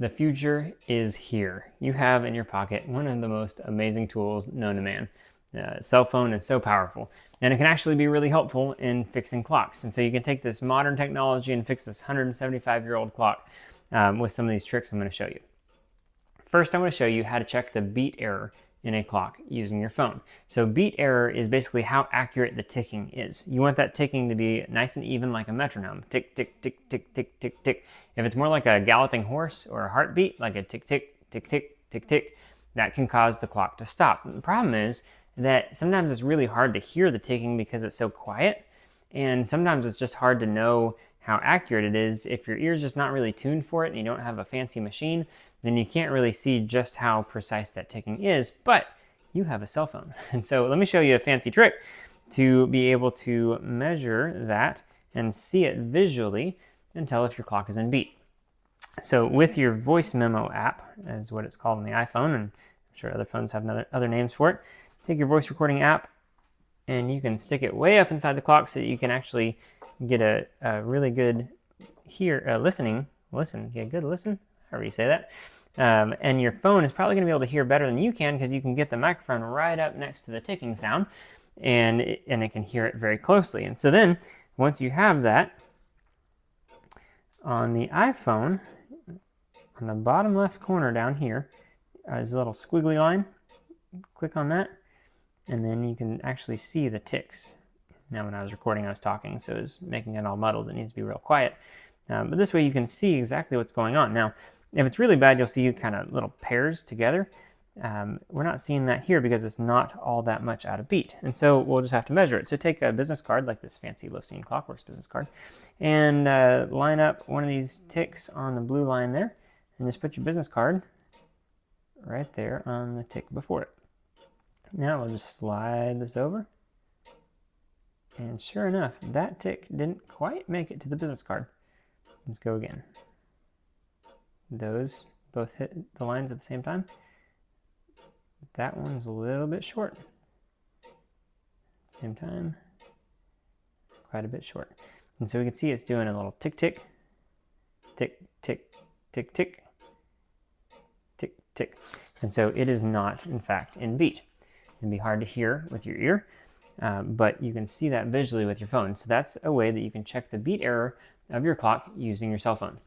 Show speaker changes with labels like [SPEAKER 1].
[SPEAKER 1] The future is here. You have in your pocket one of the most amazing tools known to man. Cell phone is so powerful, and it can actually be really helpful in fixing clocks. And so you can take this modern technology and fix this 175-year-old clock with some of these tricks I'm going to show you. First, I'm going to show you how to check the beat error in a clock using your phone. So beat error is basically how accurate the ticking is. You want that ticking to be nice and even like a metronome. Tick, tick, tick, tick, tick, tick, tick. If it's more like a galloping horse or a heartbeat, like a tick, tick, tick, tick, tick, tick, that can cause the clock to stop. And the problem is that sometimes it's really hard to hear the ticking because it's so quiet. And sometimes it's just hard to know how accurate it is. If your ear's just not really tuned for it and you don't have a fancy machine, then you can't really see just how precise that ticking is, but you have a cell phone. And so let me show you a fancy trick to be able to measure that and see it visually and tell if your clock is in beat. So with your voice memo app, is what it's called on the iPhone, and I'm sure other phones have other names for it, take your voice recording app and you can stick it way up inside the clock so that you can actually get a really good listen, get a good listen, however you say that. And your phone is probably going to be able to hear better than you can because you can get the microphone right up next to the ticking sound, and it can hear it very closely. And so then, once you have that, on the iPhone, on the bottom left corner down here, is a little squiggly line. Click on that, and then you can actually see the ticks. Now, when I was recording, I was talking, so it was making it all muddled. It needs to be real quiet. But this way you can see exactly what's going on. Now, if it's really bad, you'll see kind of little pairs together. We're not seeing that here because it's not all that much out of beat. And so we'll just have to measure it. So take a business card, like this fancy Lucene Clockworks business card, and line up one of these ticks on the blue line there, and just put your business card right there on the tick before it. Now we'll just slide this over. And sure enough, that tick didn't quite make it to the business card. Let's go again. Those both hit the lines at the same time. That one's a little bit short. Same time, quite a bit short. And so we can see it's doing a little tick, tick, tick, tick, tick, tick, tick, tick. And so it is not, in fact, in beat. It can be hard to hear with your ear, but you can see that visually with your phone. So that's a way that you can check the beat error of your clock using your cell phone.